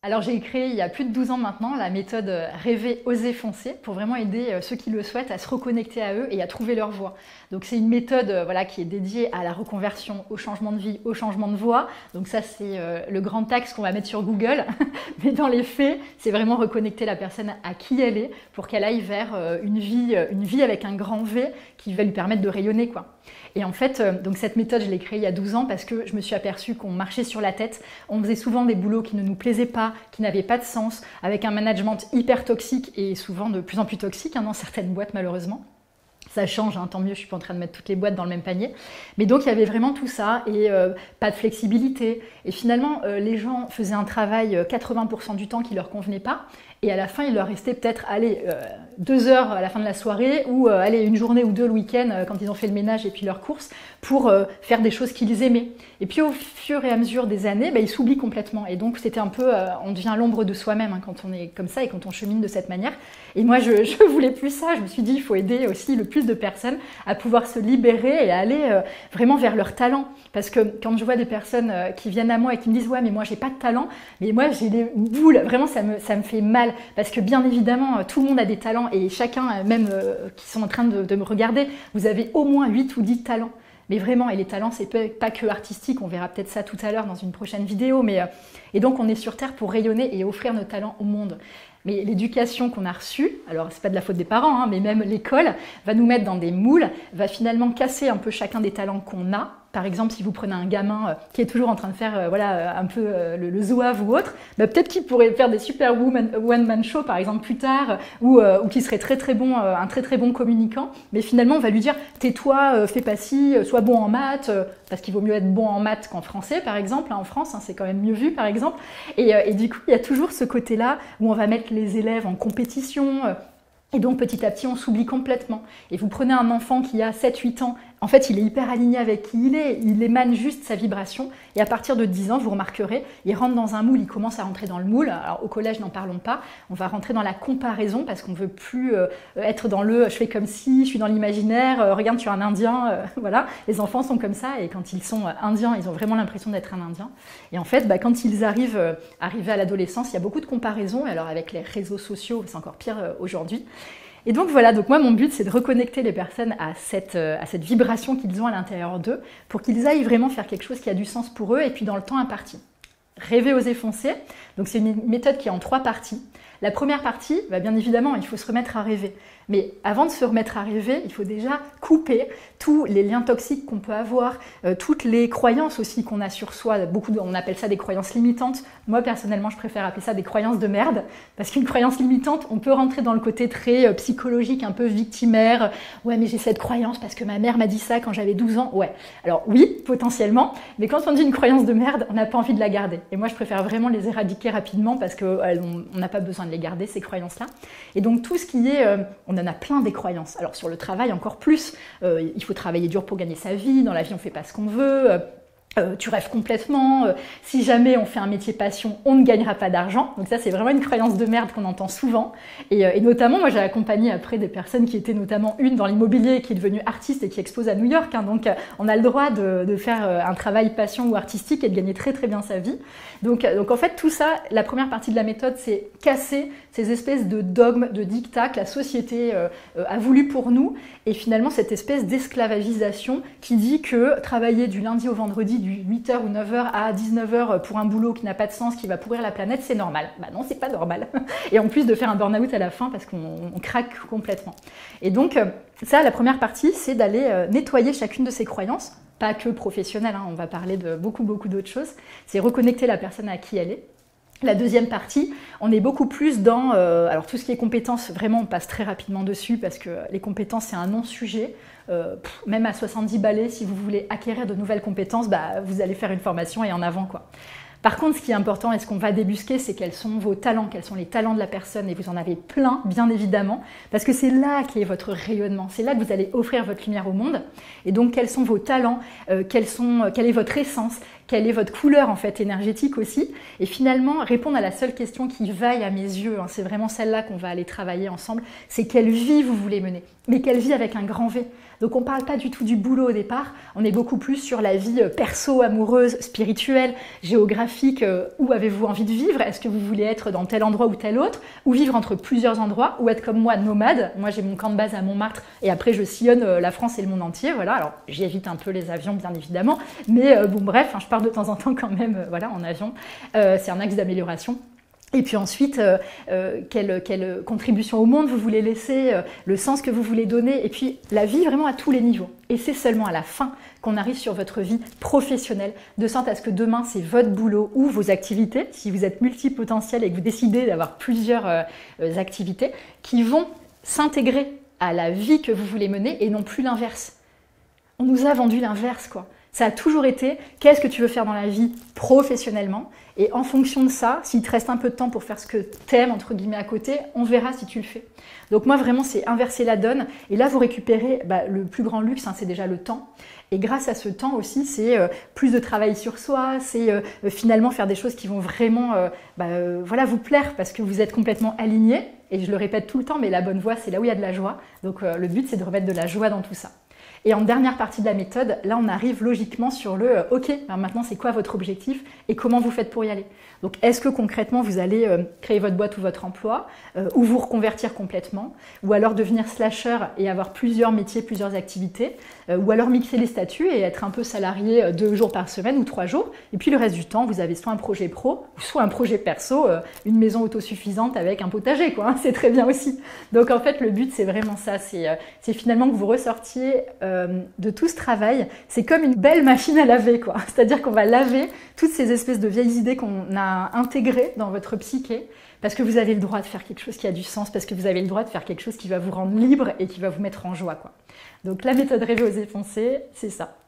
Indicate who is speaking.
Speaker 1: Alors j'ai créé il y a plus de 12 ans maintenant la méthode Rêver, oser, foncer pour vraiment aider ceux qui le souhaitent à se reconnecter à eux et à trouver leur voie. Donc c'est une méthode voilà, qui est dédiée à la reconversion, au changement de vie, au changement de voie. Donc ça c'est le grand axe qu'on va mettre sur Google. Mais dans les faits, c'est vraiment reconnecter la personne à qui elle est pour qu'elle aille vers une vie avec un grand V qui va lui permettre de rayonner, quoi. Et en fait, donc cette méthode, je l'ai créée il y a 12 ans parce que je me suis aperçue qu'on marchait sur la tête. On faisait souvent des boulots qui ne nous plaisaient pas, qui n'avaient pas de sens, avec un management hyper toxique et souvent de plus en plus toxique dans certaines boîtes malheureusement. Ça change, tant mieux, je suis pas en train de mettre toutes les boîtes dans le même panier. Mais donc il y avait vraiment tout ça et pas de flexibilité. Et finalement, les gens faisaient un travail 80% du temps qui leur convenait pas. Et à la fin, il leur restait peut-être 2 heures à la fin de la soirée ou une journée ou deux le week-end quand ils ont fait le ménage et puis leurs courses pour faire des choses qu'ils aimaient. Et puis au fur et à mesure des années, ils s'oublient complètement. Et donc c'était un peu, on devient l'ombre de soi-même quand on est comme ça et quand on chemine de cette manière. Et moi, je voulais plus ça. Je me suis dit, il faut aider aussi le plus de personnes à pouvoir se libérer et à aller vraiment vers leur talent. Parce que quand je vois des personnes qui viennent à moi et qui me disent « Ouais, mais moi, j'ai pas de talent, mais moi, j'ai des boules. » Vraiment, ça me fait mal. Parce que bien évidemment, tout le monde a des talents et chacun, même qui sont en train de me regarder, vous avez au moins 8 ou 10 talents. Mais vraiment, et les talents, c'est pas que artistique, on verra peut-être ça tout à l'heure dans une prochaine vidéo. Et donc, on est sur Terre pour rayonner et offrir nos talents au monde. Mais l'éducation qu'on a reçue, alors c'est pas de la faute des parents, mais même l'école, va nous mettre dans des moules, va finalement casser un peu chacun des talents qu'on a. Par exemple, si vous prenez un gamin qui est toujours en train de faire un peu le zouave ou autre, peut-être qu'il pourrait faire des super one-man show par exemple plus tard, ou qu'il serait très très bon, un très très bon communicant. Mais finalement, on va lui dire tais-toi, fais pas ci, sois bon en maths, parce qu'il vaut mieux être bon en maths qu'en français par exemple. En France, c'est quand même mieux vu par exemple. Et du coup, il y a toujours ce côté-là où on va mettre les élèves en compétition. Et donc petit à petit, on s'oublie complètement. Et vous prenez un enfant qui a 7-8 ans, en fait, il est hyper aligné avec qui il émane juste sa vibration. Et à partir de 10 ans, vous remarquerez, il rentre dans un moule, il commence à rentrer dans le moule. Alors au collège, n'en parlons pas. On va rentrer dans la comparaison parce qu'on ne veut plus être dans le « je fais comme si, je suis dans l'imaginaire, regarde, tu es un Indien ». Voilà, les enfants sont comme ça et quand ils sont indiens, ils ont vraiment l'impression d'être un Indien. Et en fait, quand ils arrivent à l'adolescence, il y a beaucoup de comparaisons. Et alors avec les réseaux sociaux, c'est encore pire aujourd'hui. Et donc voilà, donc moi mon but c'est de reconnecter les personnes à cette vibration qu'ils ont à l'intérieur d'eux pour qu'ils aillent vraiment faire quelque chose qui a du sens pour eux et puis dans le temps imparti. Rêver, oser, foncer, donc c'est une méthode qui est en 3 parties. La première partie, bien évidemment, il faut se remettre à rêver. Mais avant de se remettre à rêver, il faut déjà couper tous les liens toxiques qu'on peut avoir, toutes les croyances aussi qu'on a sur soi. On appelle ça des croyances limitantes. Moi, personnellement, je préfère appeler ça des croyances de merde. Parce qu'une croyance limitante, on peut rentrer dans le côté très psychologique, un peu victimaire. Ouais, mais j'ai cette croyance parce que ma mère m'a dit ça quand j'avais 12 ans. Ouais, alors oui, potentiellement. Mais quand on dit une croyance de merde, on n'a pas envie de la garder. Et moi, je préfère vraiment les éradiquer rapidement parce qu'on n'a pas besoin de les garder, ces croyances-là. Et donc, tout ce qui est... on en a plein des croyances. Alors sur le travail encore plus, il faut travailler dur pour gagner sa vie, dans la vie on ne fait pas ce qu'on veut, tu rêves complètement, si jamais on fait un métier passion, on ne gagnera pas d'argent. Donc ça c'est vraiment une croyance de merde qu'on entend souvent. Et notamment, moi j'ai accompagné après des personnes qui étaient notamment une dans l'immobilier qui est devenue artiste et qui expose à New York. Donc on a le droit de faire un travail passion ou artistique et de gagner très très bien sa vie. Donc en fait tout ça, la première partie de la méthode c'est casser ces espèces de dogmes, de dictats que la société a voulu pour nous et finalement cette espèce d'esclavagisation qui dit que travailler du lundi au vendredi du 8h ou 9h à 19h pour un boulot qui n'a pas de sens, qui va pourrir la planète, c'est normal. Non, c'est pas normal. Et en plus de faire un burn-out à la fin parce qu'on craque complètement. Et donc ça, la première partie, c'est d'aller nettoyer chacune de ces croyances, pas que professionnelles, on va parler de beaucoup d'autres choses. C'est reconnecter la personne à qui elle est. La deuxième partie, on est beaucoup plus dans... alors tout ce qui est compétences, vraiment on passe très rapidement dessus parce que les compétences c'est un non-sujet. Même à 70 balais, si vous voulez acquérir de nouvelles compétences, vous allez faire une formation et en avant quoi. Par contre, ce qui est important et ce qu'on va débusquer, c'est quels sont vos talents, quels sont les talents de la personne, et vous en avez plein, bien évidemment, parce que c'est là qu'est votre rayonnement, c'est là que vous allez offrir votre lumière au monde. Et donc, quels sont vos talents, quelle est votre essence, quelle est votre couleur en fait énergétique aussi, et finalement répondre à la seule question qui vaille à mes yeux, c'est vraiment celle-là qu'on va aller travailler ensemble, c'est quelle vie vous voulez mener, mais quelle vie avec un grand V. Donc on ne parle pas du tout du boulot au départ, on est beaucoup plus sur la vie perso, amoureuse, spirituelle, géographique. Où avez-vous envie de vivre? Est-ce que vous voulez être dans tel endroit ou tel autre? Ou vivre entre plusieurs endroits? Ou être comme moi, nomade? Moi j'ai mon camp de base à Montmartre et après je sillonne la France et le monde entier. Voilà. Alors j'évite un peu les avions bien évidemment, mais bon bref, je pars de temps en temps quand même voilà, en avion. C'est un axe d'amélioration. Et puis ensuite, quelle contribution au monde vous voulez laisser, le sens que vous voulez donner, et puis la vie vraiment à tous les niveaux. Et c'est seulement à la fin qu'on arrive sur votre vie professionnelle, de sorte à ce que demain, c'est votre boulot ou vos activités, si vous êtes multipotentiel et que vous décidez d'avoir plusieurs activités, qui vont s'intégrer à la vie que vous voulez mener et non plus l'inverse. On nous a vendu l'inverse, quoi. Ça a toujours été, qu'est-ce que tu veux faire dans la vie professionnellement? Et en fonction de ça, s'il te reste un peu de temps pour faire ce que t'aimes, entre guillemets, à côté, on verra si tu le fais. Donc moi, vraiment, c'est inverser la donne. Et là, vous récupérez le plus grand luxe, c'est déjà le temps. Et grâce à ce temps aussi, c'est plus de travail sur soi, c'est finalement faire des choses qui vont vraiment voilà, vous plaire parce que vous êtes complètement aligné. Et je le répète tout le temps, mais la bonne voie, c'est là où il y a de la joie. Donc le but, c'est de remettre de la joie dans tout ça. Et en dernière partie de la méthode, là on arrive logiquement sur le OK, maintenant c'est quoi votre objectif et comment vous faites pour y aller? Donc est-ce que concrètement vous allez créer votre boîte ou votre emploi ou vous reconvertir complètement ou alors devenir slasher et avoir plusieurs métiers, plusieurs activités ou alors mixer les statuts et être un peu salarié 2 jours par semaine ou 3 jours et puis le reste du temps vous avez soit un projet pro ou soit un projet perso, une maison autosuffisante avec un potager quoi, hein, c'est très bien aussi. Donc en fait le but c'est vraiment ça, c'est finalement que vous ressortiez de tout ce travail, c'est comme une belle machine à laver quoi. C'est-à-dire qu'on va laver toutes ces espèces de vieilles idées qu'on a intégrées dans votre psyché parce que vous avez le droit de faire quelque chose qui a du sens, parce que vous avez le droit de faire quelque chose qui va vous rendre libre et qui va vous mettre en joie quoi. Donc la méthode Rêver, Oser, Foncer, c'est ça.